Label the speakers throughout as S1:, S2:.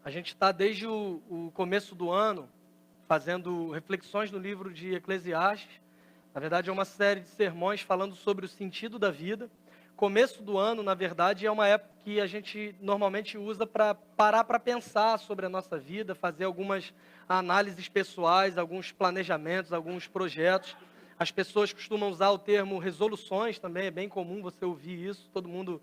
S1: A gente está desde o começo do ano fazendo reflexões no livro de Eclesiastes. Na verdade, é uma série de sermões falando sobre o sentido da vida. Começo do ano, na verdade, é uma época que a gente normalmente usa para parar para pensar sobre a nossa vida, fazer algumas análises pessoais, alguns planejamentos, alguns projetos. As pessoas costumam usar o termo resoluções também, é bem comum você ouvir isso. Todo mundo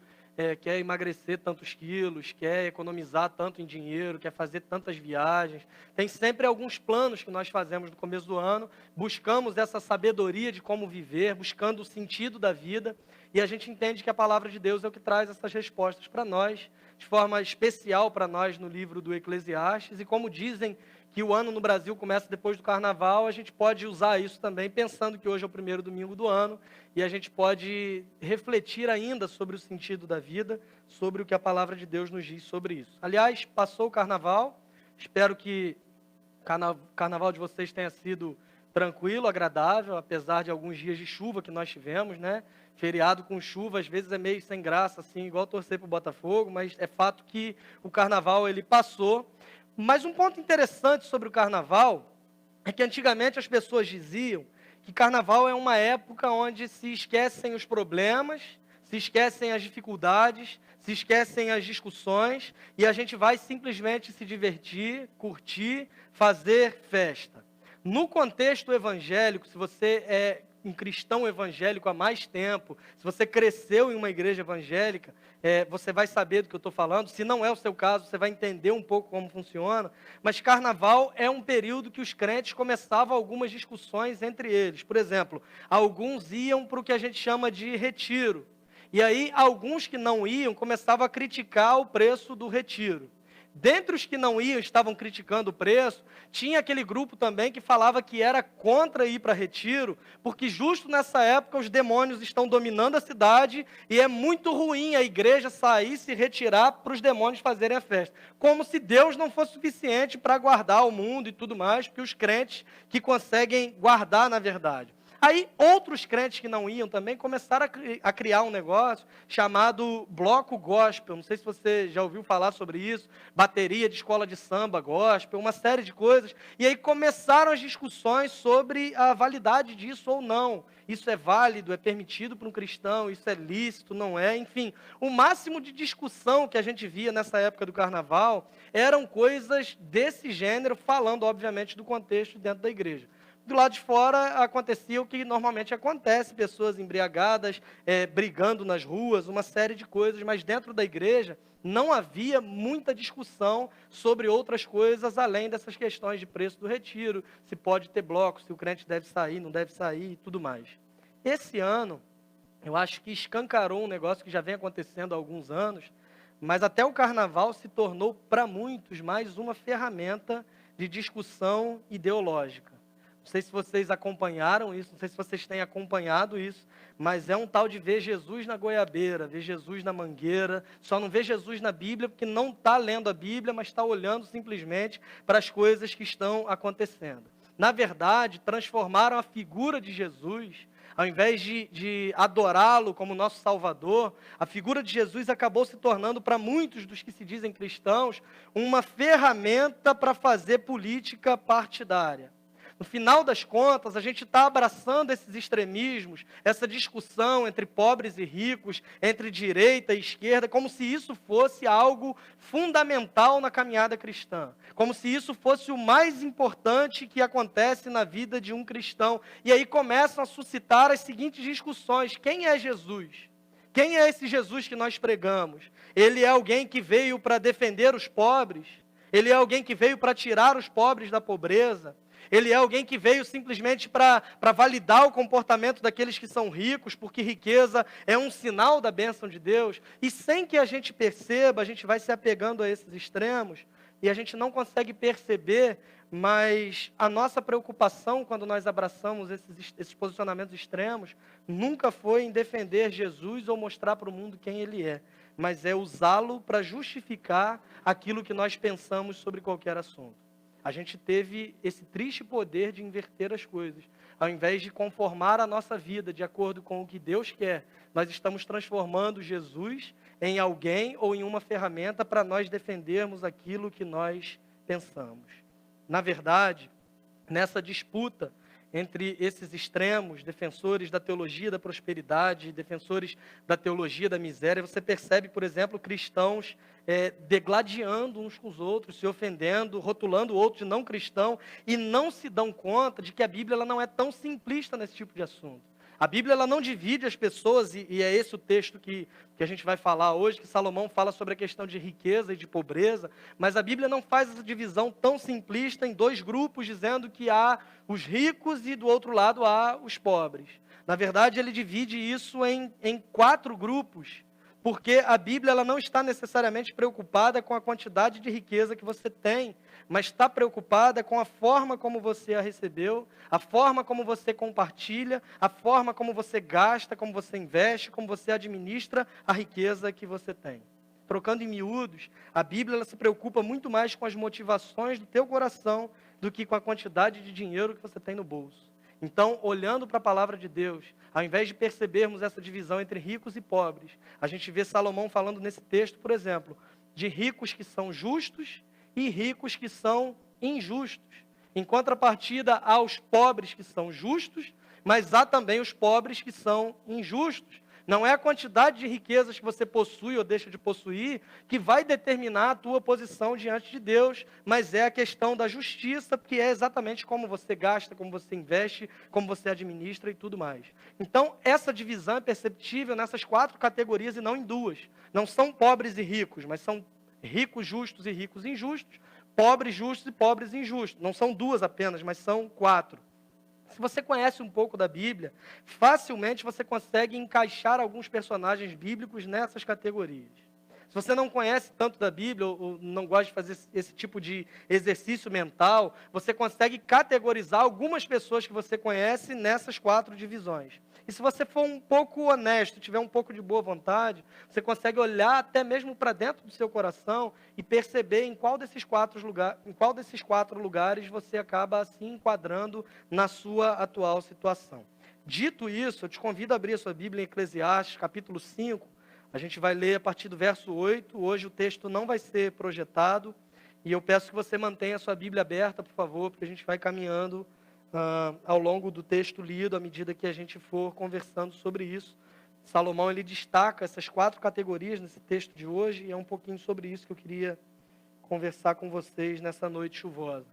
S1: quer emagrecer tantos quilos, quer economizar tanto em dinheiro, quer fazer tantas viagens. Tem sempre alguns planos que nós fazemos no começo do ano, buscamos essa sabedoria de como viver, buscando o sentido da vida, e a gente entende que a palavra de Deus é o que traz essas respostas para nós, de forma especial para nós no livro do Eclesiastes, e como dizem que o ano no Brasil começa depois do Carnaval, a gente pode usar isso também, pensando que hoje é o primeiro domingo do ano, e a gente pode refletir ainda sobre o sentido da vida, sobre o que a palavra de Deus nos diz sobre isso. Aliás, passou o Carnaval, espero que o Carnaval de vocês tenha sido tranquilo, agradável, apesar de alguns dias de chuva que nós tivemos, né? Feriado com chuva, às vezes é meio sem graça, assim, igual torcer para o Botafogo, mas é fato que o Carnaval, ele passou. Mas um ponto interessante sobre o Carnaval é que antigamente as pessoas diziam que Carnaval é uma época onde se esquecem os problemas, se esquecem as dificuldades, se esquecem as discussões e a gente vai simplesmente se divertir, curtir, fazer festa. No contexto evangélico, se você é um cristão evangélico há mais tempo, se você cresceu em uma igreja evangélica, você vai saber do que eu estou falando. Se não é o seu caso, você vai entender um pouco como funciona. Mas Carnaval é um período que os crentes começavam algumas discussões entre eles. Por exemplo, alguns iam para o que a gente chama de retiro. E aí, alguns que não iam começavam a criticar o preço do retiro. Dentre os que não iam, estavam criticando o preço, tinha aquele grupo também que falava que era contra ir para retiro, porque justo nessa época os demônios estão dominando a cidade e é muito ruim a igreja sair e se retirar para os demônios fazerem a festa. Como se Deus não fosse suficiente para guardar o mundo e tudo mais, porque os crentes que conseguem guardar na verdade. Aí outros crentes que não iam também começaram a criar um negócio chamado bloco gospel. Não sei se você já ouviu falar sobre isso, bateria de escola de samba gospel, uma série de coisas. E aí começaram as discussões sobre a validade disso ou não. Isso é válido, é permitido para um cristão, isso é lícito, não é? Enfim, o máximo de discussão que a gente via nessa época do carnaval eram coisas desse gênero, falando obviamente do contexto dentro da igreja. Do lado de fora acontecia o que normalmente acontece, pessoas embriagadas, brigando nas ruas, uma série de coisas, mas dentro da igreja não havia muita discussão sobre outras coisas, além dessas questões de preço do retiro, se pode ter bloco, se o crente deve sair, não deve sair e tudo mais. Esse ano, eu acho que escancarou um negócio que já vem acontecendo há alguns anos, mas até o carnaval se tornou, para muitos, mais uma ferramenta de discussão ideológica. Não sei se vocês acompanharam isso, não sei se vocês têm acompanhado isso, mas é um tal de ver Jesus na goiabeira, ver Jesus na mangueira, só não vê Jesus na Bíblia porque não está lendo a Bíblia, mas está olhando simplesmente para as coisas que estão acontecendo. Na verdade, transformaram a figura de Jesus, ao invés de adorá-lo como nosso Salvador, a figura de Jesus acabou se tornando, para muitos dos que se dizem cristãos, uma ferramenta para fazer política partidária. No final das contas, a gente está abraçando esses extremismos, essa discussão entre pobres e ricos, entre direita e esquerda, como se isso fosse algo fundamental na caminhada cristã, como se isso fosse o mais importante que acontece na vida de um cristão. E aí começam a suscitar as seguintes discussões: quem é Jesus? Quem é esse Jesus que nós pregamos? Ele é alguém que veio para defender os pobres? Ele é alguém que veio para tirar os pobres da pobreza? Ele é alguém que veio simplesmente para validar o comportamento daqueles que são ricos, porque riqueza é um sinal da bênção de Deus. E sem que a gente perceba, a gente vai se apegando a esses extremos, e a gente não consegue perceber, mas a nossa preocupação quando nós abraçamos esses posicionamentos extremos, nunca foi em defender Jesus ou mostrar para o mundo quem Ele é, mas é usá-lo para justificar aquilo que nós pensamos sobre qualquer assunto. A gente teve esse triste poder de inverter as coisas. Ao invés de conformar a nossa vida de acordo com o que Deus quer, nós estamos transformando Jesus em alguém ou em uma ferramenta para nós defendermos aquilo que nós pensamos. Na verdade, nessa disputa entre esses extremos, defensores da teologia da prosperidade, defensores da teologia da miséria, você percebe, por exemplo, cristãos degladiando uns com os outros, se ofendendo, rotulando o outro de não cristão, e não se dão conta de que a Bíblia ela não é tão simplista nesse tipo de assunto. A Bíblia ela não divide as pessoas, e é esse o texto que a gente vai falar hoje, que Salomão fala sobre a questão de riqueza e de pobreza, mas a Bíblia não faz essa divisão tão simplista em dois grupos, dizendo que há os ricos e do outro lado há os pobres. Na verdade, ele divide isso em 4 grupos, porque a Bíblia ela não está necessariamente preocupada com a quantidade de riqueza que você tem, mas está preocupada com a forma como você a recebeu, a forma como você compartilha, a forma como você gasta, como você investe, como você administra a riqueza que você tem. Trocando em miúdos, a Bíblia ela se preocupa muito mais com as motivações do teu coração do que com a quantidade de dinheiro que você tem no bolso. Então, olhando para a palavra de Deus, ao invés de percebermos essa divisão entre ricos e pobres, a gente vê Salomão falando nesse texto, por exemplo, de ricos que são justos e ricos que são injustos. Em contrapartida aos pobres que são justos, mas há também os pobres que são injustos. Não é a quantidade de riquezas que você possui ou deixa de possuir que vai determinar a tua posição diante de Deus, mas é a questão da justiça, que é exatamente como você gasta, como você investe, como você administra e tudo mais. Então, essa divisão é perceptível nessas 4 categorias e não em 2. Não são pobres e ricos, mas são ricos justos e ricos injustos, pobres justos e pobres injustos. Não são 2 apenas, mas são 4. Se você conhece um pouco da Bíblia, facilmente você consegue encaixar alguns personagens bíblicos nessas categorias. Se você não conhece tanto da Bíblia ou não gosta de fazer esse tipo de exercício mental, você consegue categorizar algumas pessoas que você conhece nessas 4 divisões. E se você for um pouco honesto, tiver um pouco de boa vontade, você consegue olhar até mesmo para dentro do seu coração e perceber em qual desses 4 lugares você acaba se enquadrando na sua atual situação. Dito isso, eu te convido a abrir a sua Bíblia em Eclesiastes, capítulo 5. A gente vai ler a partir do verso 8. Hoje o texto não vai ser projetado. E eu peço que você mantenha a sua Bíblia aberta, por favor, porque a gente vai caminhando ao longo do texto lido, à medida que a gente for conversando sobre isso. Salomão ele destaca essas 4 categorias nesse texto de hoje, e é um pouquinho sobre isso que eu queria conversar com vocês nessa noite chuvosa.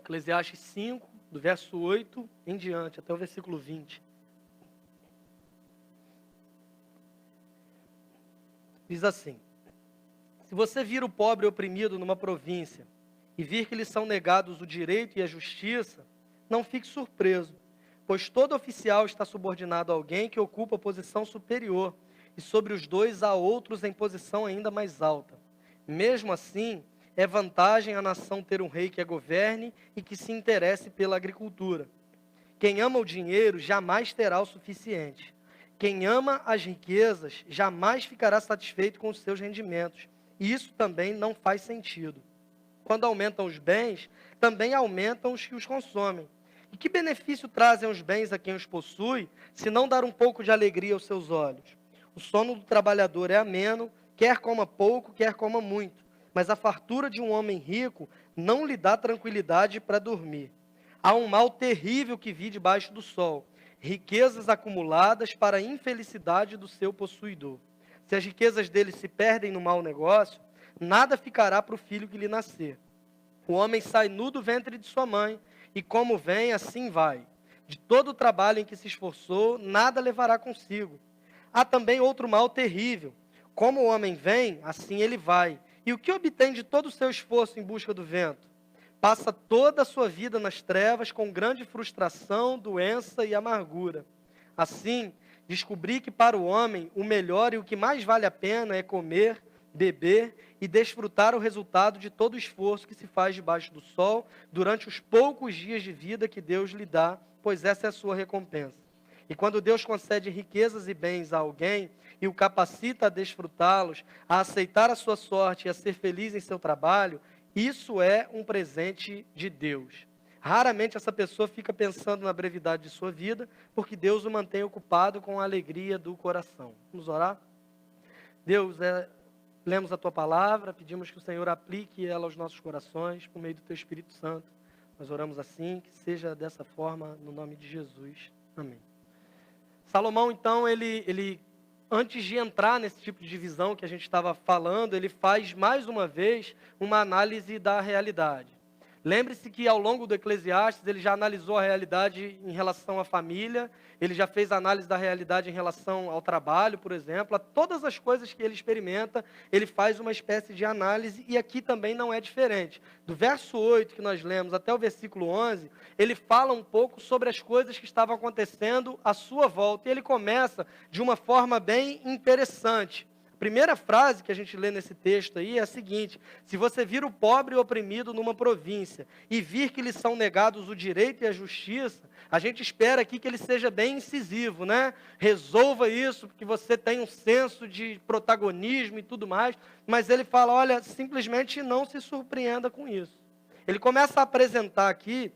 S1: Eclesiastes 5, do verso 8 em diante, até o versículo 20. Diz assim: se você vir o pobre oprimido numa província e vir que lhe são negados o direito e a justiça, não fique surpreso, pois todo oficial está subordinado a alguém que ocupa posição superior, e sobre os 2 há outros em posição ainda mais alta. Mesmo assim, é vantagem a nação ter um rei que a governe e que se interesse pela agricultura. Quem ama o dinheiro jamais terá o suficiente. Quem ama as riquezas jamais ficará satisfeito com os seus rendimentos. E isso também não faz sentido. Quando aumentam os bens, também aumentam os que os consomem. E que benefício trazem os bens a quem os possui, se não dar um pouco de alegria aos seus olhos? O sono do trabalhador é ameno, quer coma pouco, quer coma muito. Mas a fartura de um homem rico não lhe dá tranquilidade para dormir. Há um mal terrível que vi debaixo do sol, riquezas acumuladas para a infelicidade do seu possuidor. Se as riquezas dele se perdem no mau negócio, nada ficará para o filho que lhe nascer. O homem sai nu do ventre de sua mãe, e como vem, assim vai. De todo o trabalho em que se esforçou, nada levará consigo. Há também outro mal terrível. Como o homem vem, assim ele vai. E o que obtém de todo o seu esforço em busca do vento? Passa toda a sua vida nas trevas, com grande frustração, doença e amargura. Assim, descobri que para o homem o melhor e o que mais vale a pena é comer, beber e desfrutar o resultado de todo o esforço que se faz debaixo do sol durante os poucos dias de vida que Deus lhe dá, pois essa é a sua recompensa. E quando Deus concede riquezas e bens a alguém e o capacita a desfrutá-los, a aceitar a sua sorte e a ser feliz em seu trabalho, isso é um presente de Deus. Raramente essa pessoa fica pensando na brevidade de sua vida, porque Deus o mantém ocupado com a alegria do coração. Vamos orar? Deus, lemos a Tua palavra, pedimos que o Senhor aplique ela aos nossos corações, por meio do Teu Espírito Santo. Nós oramos assim, que seja dessa forma, no nome de Jesus. Amém. Salomão, então, ele antes de entrar nesse tipo de divisão que a gente estava falando, ele faz mais uma vez uma análise da realidade. Lembre-se que ao longo do Eclesiastes ele já analisou a realidade em relação à família, ele já fez análise da realidade em relação ao trabalho, por exemplo, a todas as coisas que ele experimenta, ele faz uma espécie de análise e aqui também não é diferente. Do verso 8 que nós lemos até o versículo 11, ele fala um pouco sobre as coisas que estavam acontecendo à sua volta e ele começa de uma forma bem interessante. A primeira frase que a gente lê nesse texto aí é a seguinte: se você vir o pobre e oprimido numa província e vir que lhe são negados o direito e a justiça, a gente espera aqui que ele seja bem incisivo, né? Resolva isso, porque você tem um senso de protagonismo e tudo mais, mas ele fala, olha, simplesmente não se surpreenda com isso. Ele começa a apresentar aqui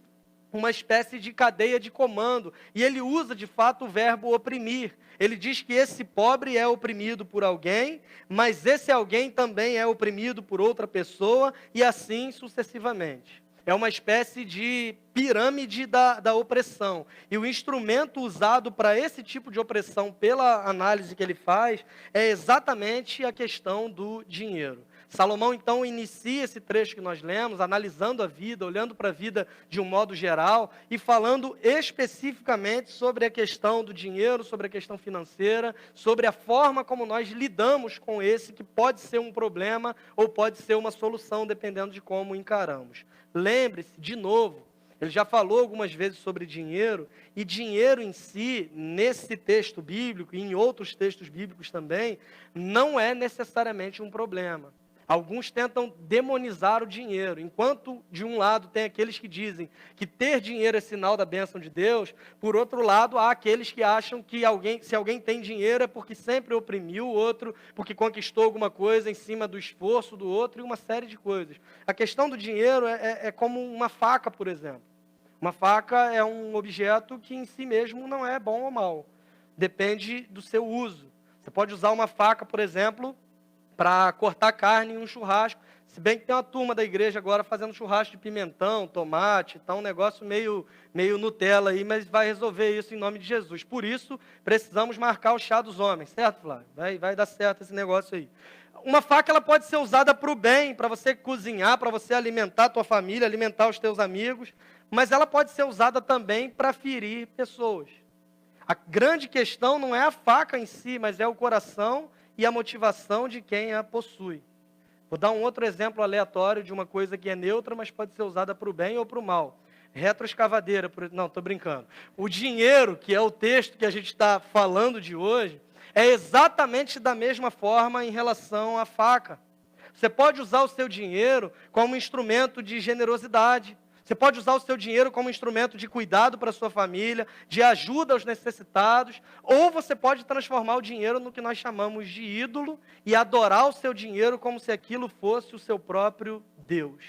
S1: uma espécie de cadeia de comando, e ele usa de fato o verbo oprimir. Ele diz que esse pobre é oprimido por alguém, mas esse alguém também é oprimido por outra pessoa, e assim sucessivamente. É uma espécie de pirâmide da opressão. E o instrumento usado para esse tipo de opressão, pela análise que ele faz, é exatamente a questão do dinheiro. Salomão, então, inicia esse trecho que nós lemos, analisando a vida, olhando para a vida de um modo geral e falando especificamente sobre a questão do dinheiro, sobre a questão financeira, sobre a forma como nós lidamos com esse, que pode ser um problema ou pode ser uma solução, dependendo de como encaramos. Lembre-se, de novo, ele já falou algumas vezes sobre dinheiro, e dinheiro em si, nesse texto bíblico e em outros textos bíblicos também, não é necessariamente um problema. Alguns tentam demonizar o dinheiro, enquanto de um lado tem aqueles que dizem que ter dinheiro é sinal da bênção de Deus, por outro lado há aqueles que acham que se alguém tem dinheiro é porque sempre oprimiu o outro, porque conquistou alguma coisa em cima do esforço do outro e uma série de coisas. A questão do dinheiro é como uma faca, por exemplo. Uma faca é um objeto que em si mesmo não é bom ou mal, depende do seu uso. Você pode usar uma faca, por exemplo, para cortar carne em um churrasco, se bem que tem uma turma da igreja agora fazendo churrasco de pimentão, tomate, tá um negócio meio Nutella aí, mas vai resolver isso em nome de Jesus. Por isso, precisamos marcar o chá dos homens, certo, Flávio? Vai dar certo esse negócio aí. Uma faca ela pode ser usada para o bem, para você cozinhar, para você alimentar a tua família, alimentar os teus amigos, mas ela pode ser usada também para ferir pessoas. A grande questão não é a faca em si, mas é o coração e a motivação de quem a possui. Vou dar um outro exemplo aleatório de uma coisa que é neutra, mas pode ser usada para o bem ou para o mal. Retroescavadeira, não, estou brincando. O dinheiro, que é o texto que a gente está falando de hoje, é exatamente da mesma forma em relação à faca. Você pode usar o seu dinheiro como instrumento de generosidade. Você pode usar o seu dinheiro como instrumento de cuidado para a sua família, de ajuda aos necessitados, ou você pode transformar o dinheiro no que nós chamamos de ídolo e adorar o seu dinheiro como se aquilo fosse o seu próprio Deus.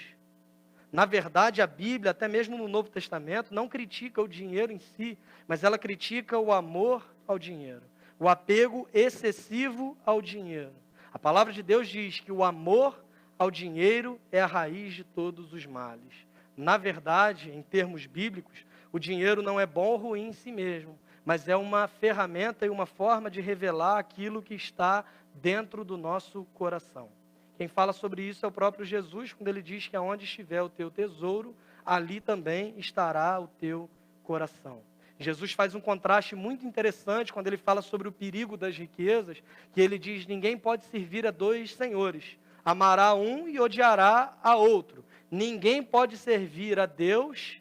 S1: Na verdade, a Bíblia, até mesmo no Novo Testamento, não critica o dinheiro em si, mas ela critica o amor ao dinheiro, o apego excessivo ao dinheiro. A palavra de Deus diz que o amor ao dinheiro é a raiz de todos os males. Na verdade, em termos bíblicos, o dinheiro não é bom ou ruim em si mesmo, mas é uma ferramenta e uma forma de revelar aquilo que está dentro do nosso coração. Quem fala sobre isso é o próprio Jesus, quando ele diz que aonde estiver o teu tesouro, ali também estará o teu coração. Jesus faz um contraste muito interessante quando ele fala sobre o perigo das riquezas, que ele diz: ninguém pode servir a dois senhores, amará um e odiará a outro. Ninguém pode servir a Deus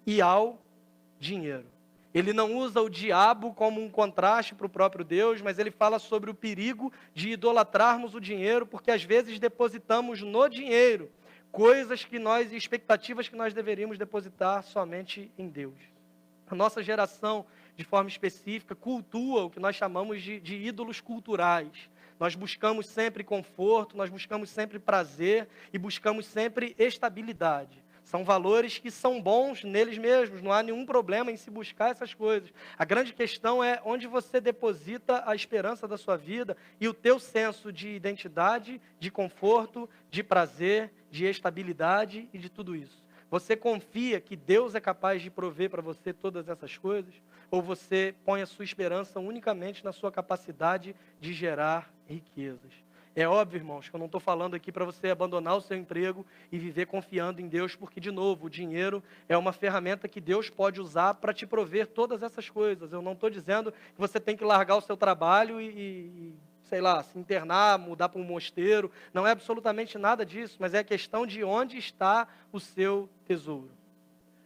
S1: e ao dinheiro. Ele não usa o diabo como um contraste para o próprio Deus, mas ele fala sobre o perigo de idolatrarmos o dinheiro, porque às vezes depositamos no dinheiro coisas expectativas que nós deveríamos depositar somente em Deus. A nossa geração, de forma específica, cultua o que nós chamamos de ídolos culturais. Nós buscamos sempre conforto, nós buscamos sempre prazer e buscamos sempre estabilidade. São valores que são bons neles mesmos, não há nenhum problema em se buscar essas coisas. A grande questão é onde você deposita a esperança da sua vida e o teu senso de identidade, de conforto, de prazer, de estabilidade e de tudo isso. Você confia que Deus é capaz de prover para você todas essas coisas? Ou você põe a sua esperança unicamente na sua capacidade de gerar riquezas? É óbvio, irmãos, que eu não estou falando aqui para você abandonar o seu emprego e viver confiando em Deus, porque, de novo, o dinheiro é uma ferramenta que Deus pode usar para te prover todas essas coisas. Eu não estou dizendo que você tem que largar o seu trabalho sei lá, se internar, mudar para um mosteiro. Não é absolutamente nada disso, mas é a questão de onde está o seu tesouro.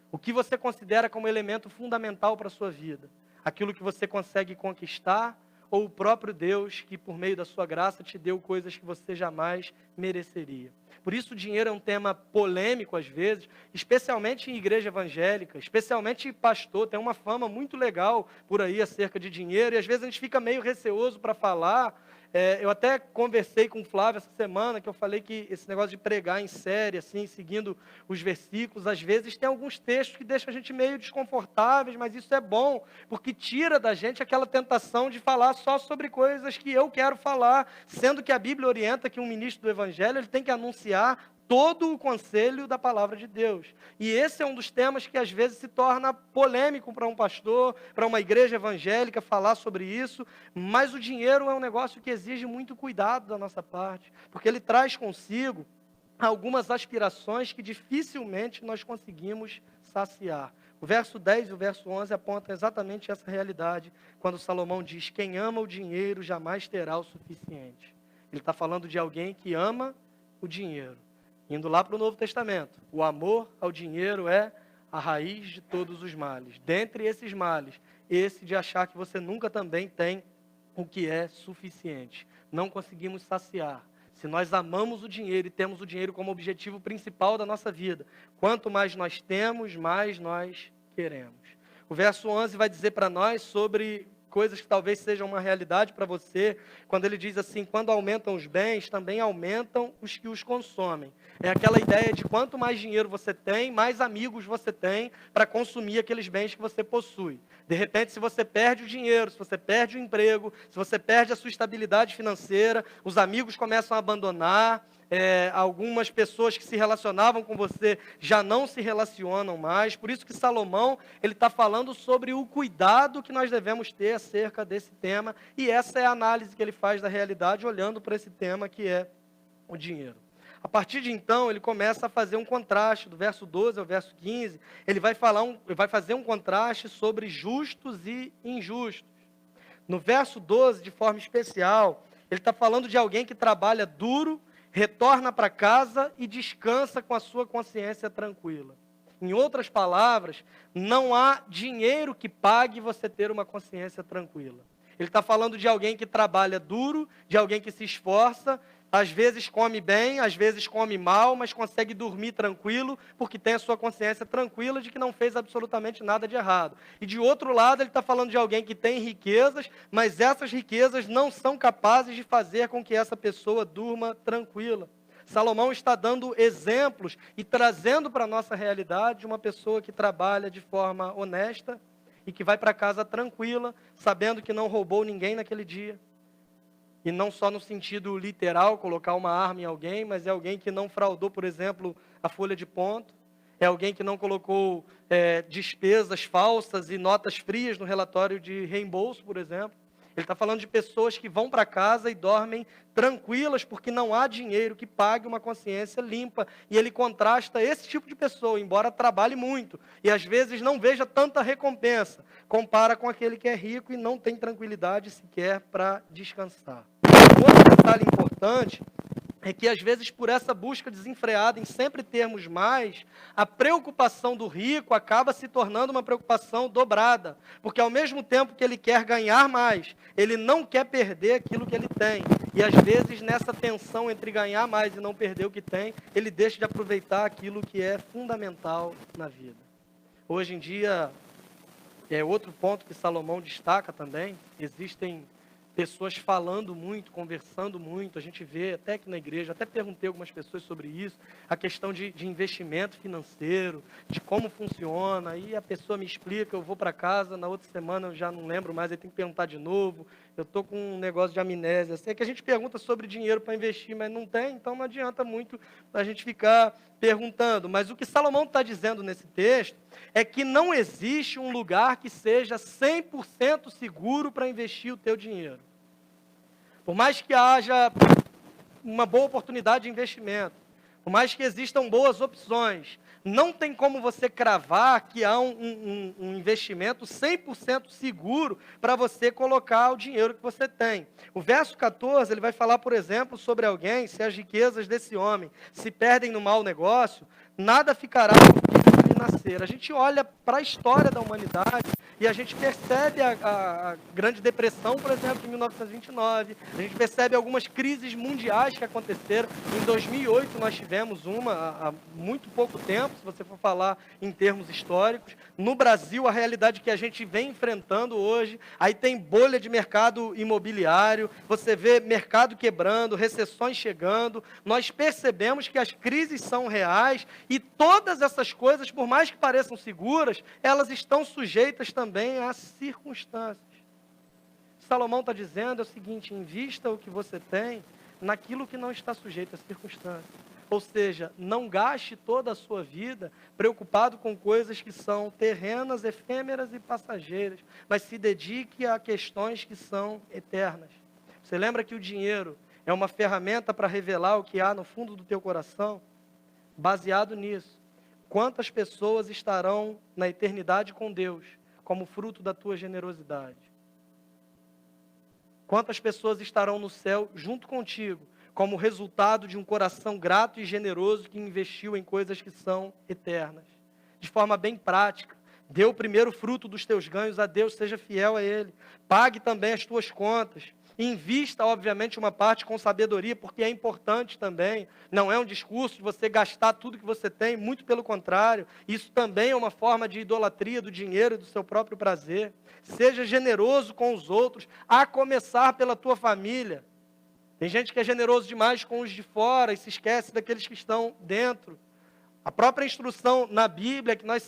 S1: O que você considera como elemento fundamental para a sua vida? Aquilo que você consegue conquistar ou o próprio Deus que, por meio da sua graça, te deu coisas que você jamais mereceria? Por isso o dinheiro é um tema polêmico às vezes, especialmente em igreja evangélica, especialmente pastor, tem uma fama muito legal por aí acerca de dinheiro, e às vezes a gente fica meio receoso para falar. Eu até conversei com o Flávio essa semana, que eu falei que esse negócio de pregar em série, assim, seguindo os versículos, às vezes tem alguns textos que deixam a gente meio desconfortáveis, mas isso é bom, porque tira da gente aquela tentação de falar só sobre coisas que eu quero falar, sendo que a Bíblia orienta que um ministro do Evangelho ele tem que anunciar todo o conselho da palavra de Deus. E esse é um dos temas que às vezes se torna polêmico para um pastor, para uma igreja evangélica falar sobre isso, mas o dinheiro é um negócio que exige muito cuidado da nossa parte, porque ele traz consigo algumas aspirações que dificilmente nós conseguimos saciar. O verso 10 e o verso 11 apontam exatamente essa realidade, quando Salomão diz: quem ama o dinheiro jamais terá o suficiente. Ele está falando de alguém que ama o dinheiro. Indo lá para o Novo Testamento, o amor ao dinheiro é a raiz de todos os males. Dentre esses males, esse de achar que você nunca também tem o que é suficiente. Não conseguimos saciar. Se nós amamos o dinheiro e temos o dinheiro como objetivo principal da nossa vida, quanto mais nós temos, mais nós queremos. O verso 11 vai dizer para nós sobre coisas que talvez sejam uma realidade para você, quando ele diz assim: quando aumentam os bens, também aumentam os que os consomem. É aquela ideia de quanto mais dinheiro você tem, mais amigos você tem para consumir aqueles bens que você possui. De repente, se você perde o dinheiro, se você perde o emprego, se você perde a sua estabilidade financeira, os amigos começam a abandonar, algumas pessoas que se relacionavam com você já não se relacionam mais. Por isso que Salomão ele está falando sobre o cuidado que nós devemos ter acerca desse tema, e essa é a análise que ele faz da realidade, olhando para esse tema que é o dinheiro. A partir de então, ele começa a fazer um contraste, do verso 12 ao verso 15, ele vai fazer um contraste sobre justos e injustos. No verso 12, de forma especial, ele está falando de alguém que trabalha duro, retorna para casa e descansa com a sua consciência tranquila. Em outras palavras, não há dinheiro que pague você ter uma consciência tranquila. Ele está falando de alguém que trabalha duro, de alguém que se esforça, às vezes come bem, às vezes come mal, mas consegue dormir tranquilo, porque tem a sua consciência tranquila de que não fez absolutamente nada de errado. E de outro lado, ele está falando de alguém que tem riquezas, mas essas riquezas não são capazes de fazer com que essa pessoa durma tranquila. Salomão está dando exemplos e trazendo para a nossa realidade uma pessoa que trabalha de forma honesta e que vai para casa tranquila, sabendo que não roubou ninguém naquele dia. E não só no sentido literal, colocar uma arma em alguém, mas é alguém que não fraudou, por exemplo, a folha de ponto. É alguém que não colocou despesas falsas e notas frias no relatório de reembolso, por exemplo. Ele está falando de pessoas que vão para casa e dormem tranquilas, porque não há dinheiro que pague uma consciência limpa. E ele contrasta esse tipo de pessoa, embora trabalhe muito, e às vezes não veja tanta recompensa, compara com aquele que é rico e não tem tranquilidade sequer para descansar. Outro detalhe importante é que, às vezes, por essa busca desenfreada em sempre termos mais, a preocupação do rico acaba se tornando uma preocupação dobrada. Porque, ao mesmo tempo que ele quer ganhar mais, ele não quer perder aquilo que ele tem. E, às vezes, nessa tensão entre ganhar mais e não perder o que tem, ele deixa de aproveitar aquilo que é fundamental na vida. Hoje em dia, outro ponto que Salomão destaca também, existem pessoas falando muito, conversando muito. A gente vê até aqui na igreja, até perguntei a algumas pessoas sobre isso, a questão de investimento financeiro, de como funciona. Aí a pessoa me explica, eu vou para casa, na outra semana eu já não lembro mais, aí tem que perguntar de novo. Eu estou com um negócio de amnésia. Sei que a gente pergunta sobre dinheiro para investir, mas não tem, então não adianta muito a gente ficar perguntando. Mas o que Salomão está dizendo nesse texto é que não existe um lugar que seja 100% seguro para investir o teu dinheiro. Por mais que haja uma boa oportunidade de investimento, por mais que existam boas opções, não tem como você cravar que há um investimento 100% seguro para você colocar o dinheiro que você tem. O verso 14, ele vai falar, por exemplo, sobre alguém, se as riquezas desse homem se perdem no mau negócio, nada ficará do que lhe nascer. A gente olha para a história da humanidade e a gente percebe a Grande Depressão, por exemplo, em 1929. A gente percebe algumas crises mundiais que aconteceram. Em 2008 nós tivemos uma, há muito pouco tempo, se você for falar em termos históricos. No Brasil, a realidade que a gente vem enfrentando hoje, aí tem bolha de mercado imobiliário, você vê mercado quebrando, recessões chegando. Nós percebemos que as crises são reais e todas essas coisas, por mais que pareçam seguras, elas estão sujeitas também às circunstâncias. Salomão está dizendo é o seguinte: invista o que você tem naquilo que não está sujeito às circunstâncias. Ou seja, não gaste toda a sua vida preocupado com coisas que são terrenas, efêmeras e passageiras, mas se dedique a questões que são eternas. Você lembra que o dinheiro é uma ferramenta para revelar o que há no fundo do teu coração? Baseado nisso, quantas pessoas estarão na eternidade com Deus como fruto da tua generosidade? Quantas pessoas estarão no céu junto contigo como resultado de um coração grato e generoso que investiu em coisas que são eternas? De forma bem prática, dê o primeiro fruto dos teus ganhos a Deus, seja fiel a Ele. Pague também as tuas contas. Invista, obviamente, uma parte com sabedoria, porque é importante também. Não é um discurso de você gastar tudo que você tem, muito pelo contrário. Isso também é uma forma de idolatria do dinheiro e do seu próprio prazer. Seja generoso com os outros, a começar pela tua família. Tem gente que é generoso demais com os de fora e se esquece daqueles que estão dentro. A própria instrução na Bíblia é que nós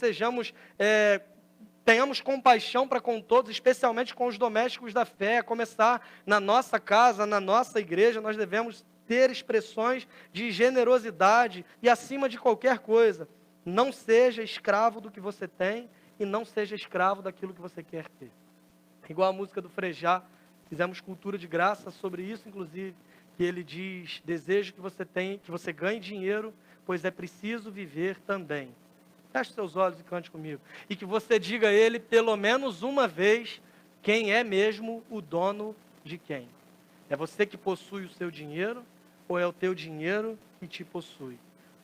S1: tenhamos compaixão para com todos, especialmente com os domésticos da fé. A começar na nossa casa, na nossa igreja, nós devemos ter expressões de generosidade e, acima de qualquer coisa, não seja escravo do que você tem e não seja escravo daquilo que você quer ter. Igual a música do Frejá, fizemos cultura de graça sobre isso, inclusive, que ele diz: desejo que você ganhe dinheiro, pois é preciso viver também. Feche seus olhos e cante comigo. E que você diga a ele pelo menos uma vez quem é mesmo o dono de quem. É você que possui o seu dinheiro ou é o teu dinheiro que te possui?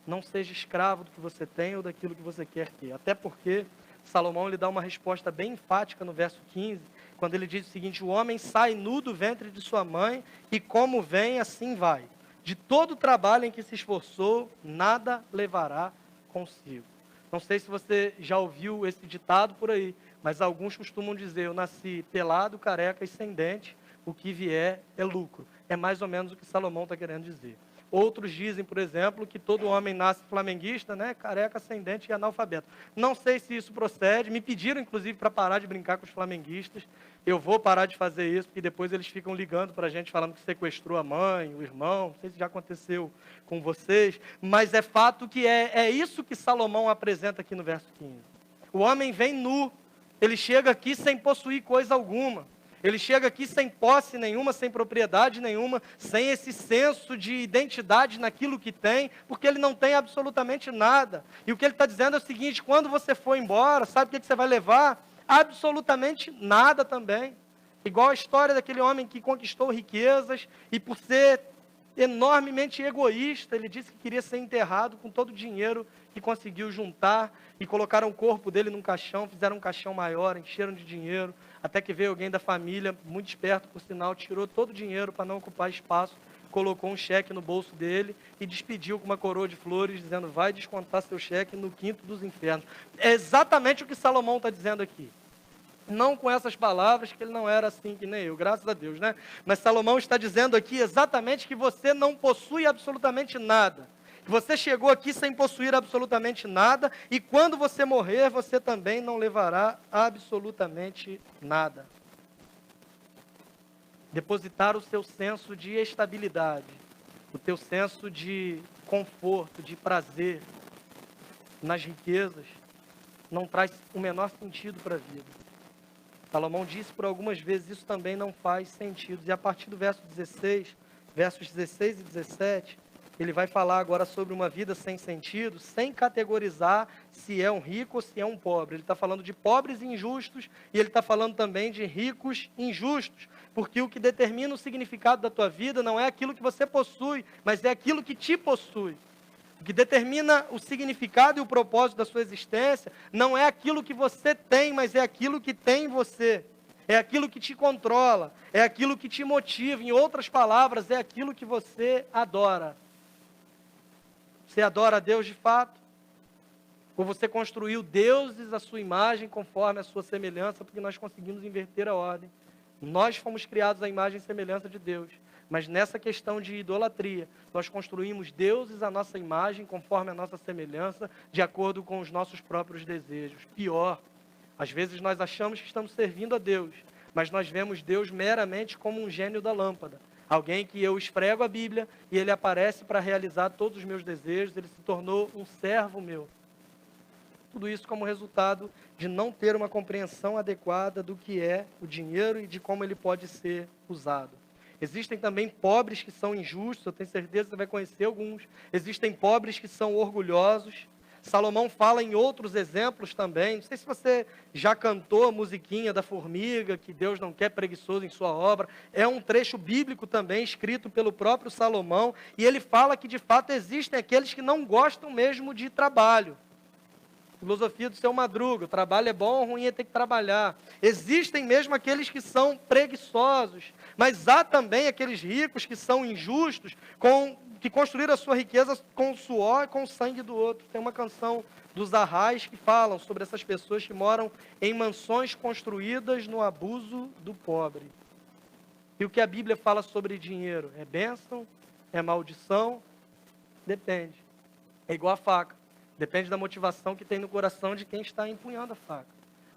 S1: Não seja escravo do que você tem ou daquilo que você quer ter. Até porque Salomão lhe dá uma resposta bem enfática no verso 15, quando ele diz o seguinte: o homem sai nu do ventre de sua mãe e como vem, assim vai. De todo o trabalho em que se esforçou, nada levará consigo. Não sei se você já ouviu esse ditado por aí, mas alguns costumam dizer: eu nasci pelado, careca e sem dente, o que vier é lucro. É mais ou menos o que Salomão está querendo dizer. Outros dizem, por exemplo, que todo homem nasce flamenguista, né? Careca, sem dente e analfabeto. Não sei se isso procede. Me pediram, inclusive, para parar de brincar com os flamenguistas. Eu vou parar de fazer isso, porque depois eles ficam ligando para a gente, falando que sequestrou a mãe, o irmão. Não sei se já aconteceu com vocês. Mas é fato que é isso que Salomão apresenta aqui no verso 15. O homem vem nu. Ele chega aqui sem possuir coisa alguma. Ele chega aqui sem posse nenhuma, sem propriedade nenhuma, sem esse senso de identidade naquilo que tem, porque ele não tem absolutamente nada. E o que ele está dizendo é o seguinte: quando você for embora, sabe o que você vai levar? Absolutamente nada também. Igual a história daquele homem que conquistou riquezas e, por ser enormemente egoísta, ele disse que queria ser enterrado com todo o dinheiro que conseguiu juntar, e colocaram o corpo dele num caixão, fizeram um caixão maior, encheram de dinheiro, até que veio alguém da família, muito esperto por sinal, tirou todo o dinheiro para não ocupar espaço, colocou um cheque no bolso dele e despediu com uma coroa de flores, dizendo: vai descontar seu cheque no quinto dos infernos. É exatamente o que Salomão está dizendo aqui. Não com essas palavras, que ele não era assim que nem eu, graças a Deus, né? Mas Salomão está dizendo aqui exatamente que você não possui absolutamente nada. Você chegou aqui sem possuir absolutamente nada, e quando você morrer, você também não levará absolutamente nada. Depositar o seu senso de estabilidade, o teu senso de conforto, de prazer nas riquezas, não traz o menor sentido para a vida. Salomão disse por algumas vezes, isso também não faz sentido. E a partir do versos 16 e 17, ele vai falar agora sobre uma vida sem sentido, sem categorizar se é um rico ou se é um pobre. Ele está falando de pobres injustos e ele está falando também de ricos injustos. Porque o que determina o significado da tua vida não é aquilo que você possui, mas é aquilo que te possui. O que determina o significado e o propósito da sua existência não é aquilo que você tem, mas é aquilo que tem em você. É aquilo que te controla, é aquilo que te motiva. Em outras palavras, é aquilo que você adora. Você adora a Deus de fato? Ou você construiu deuses à sua imagem, conforme a sua semelhança, porque nós conseguimos inverter a ordem. Nós fomos criados à imagem e semelhança de Deus. Mas nessa questão de idolatria, nós construímos deuses à nossa imagem, conforme a nossa semelhança, de acordo com os nossos próprios desejos. Pior, às vezes nós achamos que estamos servindo a Deus, mas nós vemos Deus meramente como um gênio da lâmpada. Alguém que eu esfrego a Bíblia e ele aparece para realizar todos os meus desejos, ele se tornou um servo meu. Tudo isso como resultado de não ter uma compreensão adequada do que é o dinheiro e de como ele pode ser usado. Existem também pobres que são injustos, eu tenho certeza que você vai conhecer alguns. Existem pobres que são orgulhosos. Salomão fala em outros exemplos também. Não sei se você já cantou a musiquinha da formiga, que Deus não quer preguiçoso em sua obra. É um trecho bíblico também, escrito pelo próprio Salomão. E ele fala que, de fato, existem aqueles que não gostam mesmo de trabalho. Filosofia do seu Madruga, o trabalho é bom, ruim é ter que trabalhar. Existem mesmo aqueles que são preguiçosos, mas há também aqueles ricos que são injustos, que construíram a sua riqueza com o suor e com o sangue do outro. Tem uma canção dos Arrais que falam sobre essas pessoas que moram em mansões construídas no abuso do pobre. E o que a Bíblia fala sobre dinheiro? É bênção? É maldição? Depende. É igual a faca. Depende da motivação que tem no coração de quem está empunhando a faca.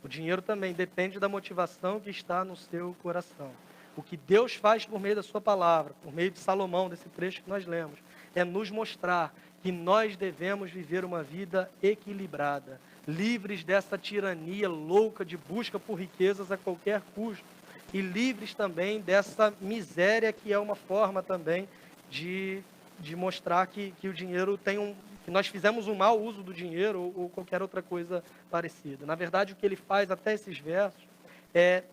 S1: O dinheiro também depende da motivação que está no seu coração. O que Deus faz por meio da sua palavra, por meio de Salomão, desse trecho que nós lemos, é nos mostrar que nós devemos viver uma vida equilibrada, livres dessa tirania louca de busca por riquezas a qualquer custo, e livres também dessa miséria que é uma forma também de mostrar que o dinheiro tem que nós fizemos um mau uso do dinheiro ou qualquer outra coisa parecida. Na verdade, o que ele faz até esses versos é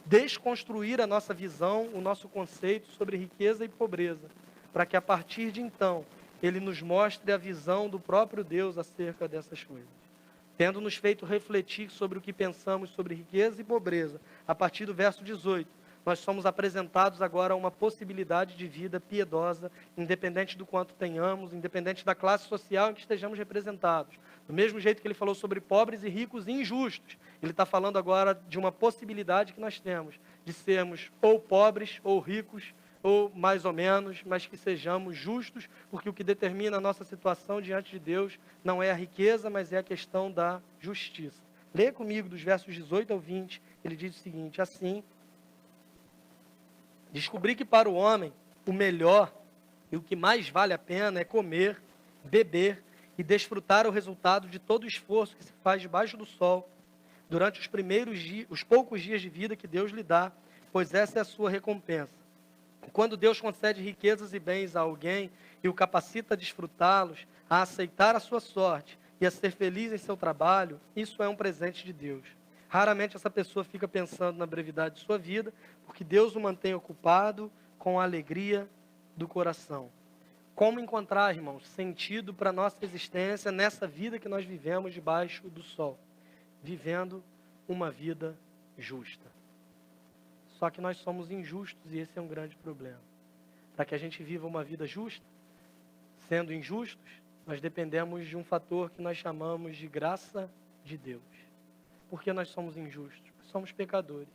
S1: desconstruir a nossa visão, o nosso conceito sobre riqueza e pobreza, para que a partir de então, ele nos mostre a visão do próprio Deus acerca dessas coisas. Tendo nos feito refletir sobre o que pensamos sobre riqueza e pobreza, a partir do verso 18, nós somos apresentados agora a uma possibilidade de vida piedosa, independente do quanto tenhamos, independente da classe social em que estejamos representados. Do mesmo jeito que ele falou sobre pobres e ricos injustos, ele está falando agora de uma possibilidade que nós temos, de sermos ou pobres ou ricos, ou mais ou menos, mas que sejamos justos, porque o que determina a nossa situação diante de Deus não é a riqueza, mas é a questão da justiça. Leia comigo dos versos 18 ao 20, ele diz o seguinte: assim, descobri que para o homem o melhor e o que mais vale a pena é comer, beber e desfrutar o resultado de todo o esforço que se faz debaixo do sol durante os poucos dias de vida que Deus lhe dá, pois essa é a sua recompensa. Quando Deus concede riquezas e bens a alguém e o capacita a desfrutá-los, a aceitar a sua sorte e a ser feliz em seu trabalho, isso é um presente de Deus. Raramente essa pessoa fica pensando na brevidade de sua vida, porque Deus o mantém ocupado com a alegria do coração. Como encontrar, irmãos, sentido para a nossa existência nessa vida que nós vivemos debaixo do sol? Vivendo uma vida justa. Só que nós somos injustos e esse é um grande problema. Para que a gente viva uma vida justa, sendo injustos, nós dependemos de um fator que nós chamamos de graça de Deus. Por que nós somos injustos? que somos pecadores.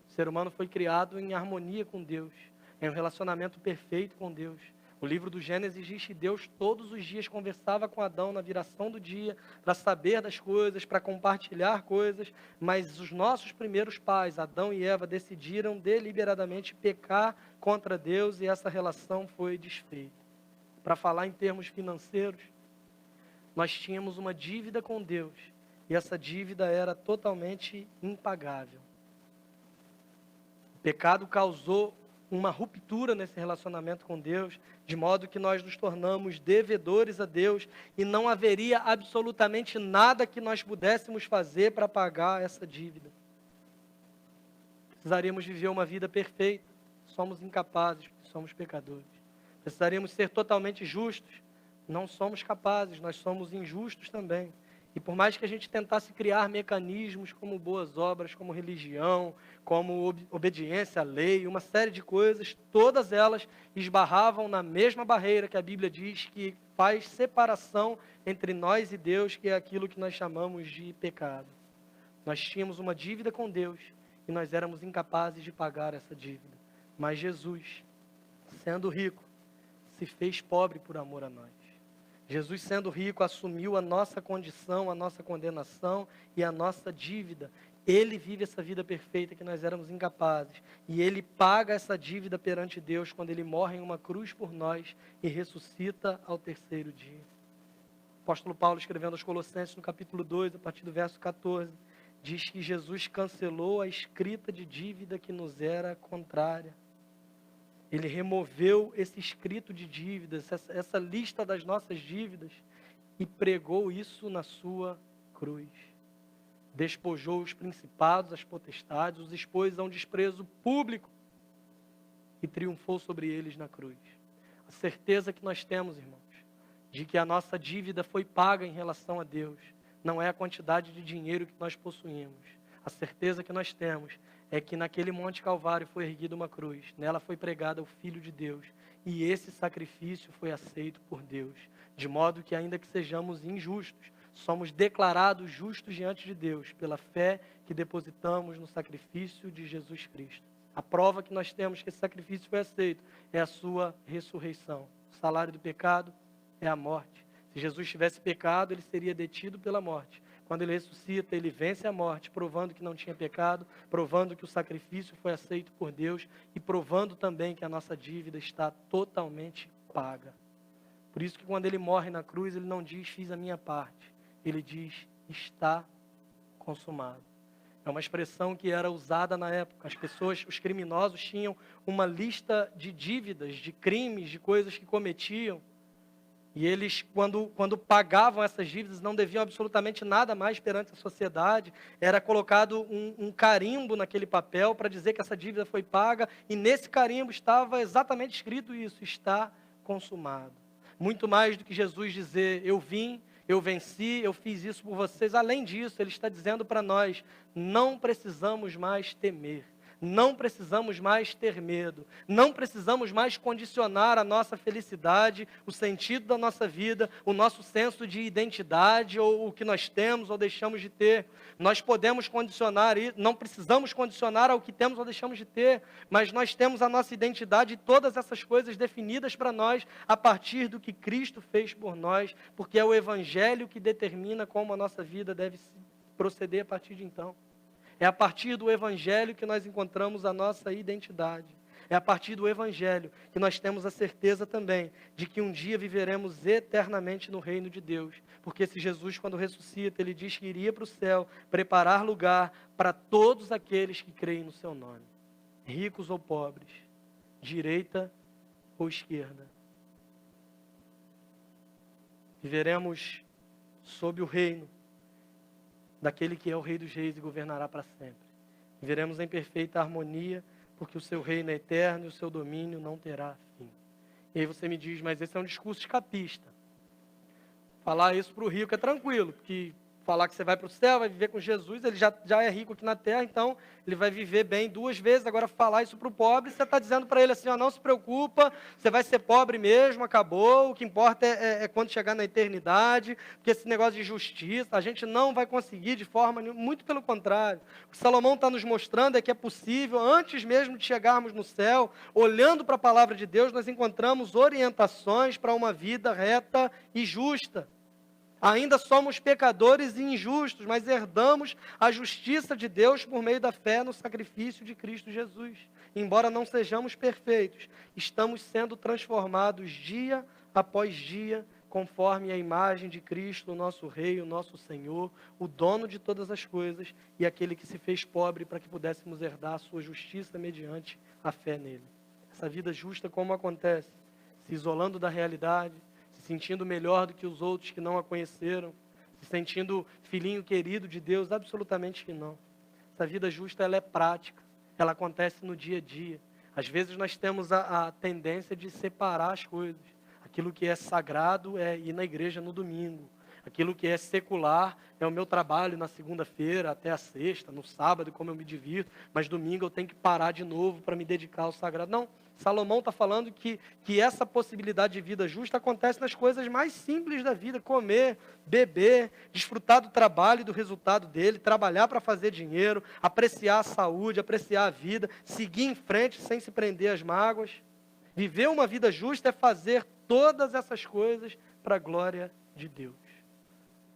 S1: O ser humano foi criado em harmonia com Deus, em um relacionamento perfeito com Deus. O livro do Gênesis diz que Deus todos os dias conversava com Adão na viração do dia, para saber das coisas, para compartilhar coisas, mas os nossos primeiros pais, Adão e Eva, decidiram deliberadamente pecar contra Deus e essa relação foi desfeita. Para falar em termos financeiros, nós tínhamos uma dívida com Deus e essa dívida era totalmente impagável. O pecado causou uma ruptura nesse relacionamento com Deus, de modo que nós nos tornamos devedores a Deus e não haveria absolutamente nada que nós pudéssemos fazer para pagar essa dívida. Precisaríamos viver uma vida perfeita, somos incapazes, somos pecadores. Precisaríamos ser totalmente justos, não somos capazes, nós somos injustos também. E por mais que a gente tentasse criar mecanismos como boas obras, como religião, como obediência à lei, uma série de coisas, todas elas esbarravam na mesma barreira que a Bíblia diz que faz separação entre nós e Deus, que é aquilo que nós chamamos de pecado. Nós tínhamos uma dívida com Deus e nós éramos incapazes de pagar essa dívida. Mas Jesus, sendo rico, se fez pobre por amor a nós. Jesus, sendo rico, assumiu a nossa condição, a nossa condenação e a nossa dívida. Ele vive essa vida perfeita que nós éramos incapazes. E Ele paga essa dívida perante Deus quando Ele morre em uma cruz por nós e ressuscita ao terceiro dia. O apóstolo Paulo, escrevendo aos Colossenses, no capítulo 2, a partir do verso 14, diz que Jesus cancelou a escrita de dívida que nos era contrária. Ele removeu esse escrito de dívidas, essa lista das nossas dívidas, e pregou isso na sua cruz. Despojou os principados, as potestades, os expôs a um desprezo público e triunfou sobre eles na cruz. A certeza que nós temos, irmãos, de que a nossa dívida foi paga em relação a Deus, não é a quantidade de dinheiro que nós possuímos. A certeza que nós temos é que naquele Monte Calvário foi erguida uma cruz, nela foi pregada o Filho de Deus, e esse sacrifício foi aceito por Deus, de modo que ainda que sejamos injustos, somos declarados justos diante de Deus, pela fé que depositamos no sacrifício de Jesus Cristo. A prova que nós temos que esse sacrifício foi aceito é a sua ressurreição. O salário do pecado é a morte. Se Jesus tivesse pecado, ele seria detido pela morte. Quando ele ressuscita, ele vence a morte, provando que não tinha pecado, provando que o sacrifício foi aceito por Deus e provando também que a nossa dívida está totalmente paga. Por isso que quando ele morre na cruz, ele não diz, fiz a minha parte. Ele diz, está consumado. É uma expressão que era usada na época. As pessoas, os criminosos tinham uma lista de dívidas, de crimes, de coisas que cometiam. E eles, quando pagavam essas dívidas, não deviam absolutamente nada mais perante a sociedade. Era colocado um carimbo naquele papel para dizer que essa dívida foi paga. E nesse carimbo estava exatamente escrito isso, está consumado. Muito mais do que Jesus dizer, eu vim, eu venci, eu fiz isso por vocês. Além disso, ele está dizendo para nós, não precisamos mais temer. Não precisamos mais ter medo, não precisamos mais condicionar a nossa felicidade, o sentido da nossa vida, o nosso senso de identidade, ou o que nós temos ou deixamos de ter. Nós podemos condicionar, não precisamos condicionar ao que temos ou deixamos de ter, mas nós temos a nossa identidade e todas essas coisas definidas para nós a partir do que Cristo fez por nós, porque é o Evangelho que determina como a nossa vida deve proceder a partir de então. É a partir do Evangelho que nós encontramos a nossa identidade. É a partir do Evangelho que nós temos a certeza também de que um dia viveremos eternamente no reino de Deus. Porque se Jesus, quando ressuscita, ele diz que iria para o céu preparar lugar para todos aqueles que creem no seu nome. Ricos ou pobres, direita ou esquerda. Viveremos sob o reino daquele que é o Rei dos Reis e governará para sempre. Viveremos em perfeita harmonia, porque o seu reino é eterno e o seu domínio não terá fim. E aí você me diz, mas esse é um discurso escapista. Falar isso para o rico é tranquilo, porque falar que você vai para o céu, vai viver com Jesus, ele já é rico aqui na terra, então ele vai viver bem 2 vezes. Agora, falar isso para o pobre, você está dizendo para ele assim, ó, não se preocupa, você vai ser pobre mesmo, acabou, o que importa é quando chegar na eternidade, porque esse negócio de justiça, a gente não vai conseguir de forma nenhuma, muito pelo contrário. O que Salomão está nos mostrando é que é possível, antes mesmo de chegarmos no céu, olhando para a palavra de Deus, nós encontramos orientações para uma vida reta e justa. Ainda somos pecadores e injustos, mas herdamos a justiça de Deus por meio da fé no sacrifício de Cristo Jesus. Embora não sejamos perfeitos, estamos sendo transformados dia após dia, conforme a imagem de Cristo, o nosso Rei, o nosso Senhor, o dono de todas as coisas e aquele que se fez pobre para que pudéssemos herdar a sua justiça mediante a fé nele. Essa vida justa como acontece? Se isolando da realidade, se sentindo melhor do que os outros que não a conheceram, se sentindo filhinho querido de Deus, absolutamente que não. Essa vida justa, ela é prática, ela acontece no dia a dia. Às vezes nós temos a tendência de separar as coisas. Aquilo que é sagrado é ir na igreja no domingo. Aquilo que é secular é o meu trabalho na segunda-feira até a sexta, no sábado, como eu me divirto, mas domingo eu tenho que parar de novo para me dedicar ao sagrado. Não, Salomão está falando que essa possibilidade de vida justa acontece nas coisas mais simples da vida: comer, beber, desfrutar do trabalho e do resultado dele, trabalhar para fazer dinheiro, apreciar a saúde, apreciar a vida, seguir em frente sem se prender às mágoas. Viver uma vida justa é fazer todas essas coisas para a glória de Deus.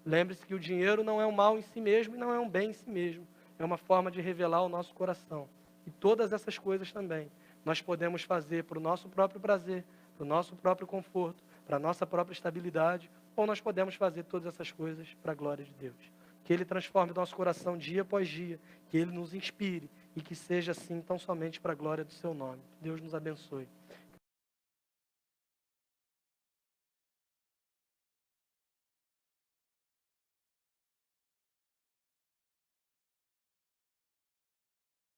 S1: Lembre-se que o dinheiro não é um mal em si mesmo e não é um bem em si mesmo. É uma forma de revelar o nosso coração. E todas essas coisas também nós podemos fazer para o nosso próprio prazer, para o nosso próprio conforto, para a nossa própria estabilidade, ou nós podemos fazer todas essas coisas para a glória de Deus. Que Ele transforme o nosso coração dia após dia, que Ele nos inspire e que seja assim tão somente para a glória do Seu nome. Deus nos abençoe.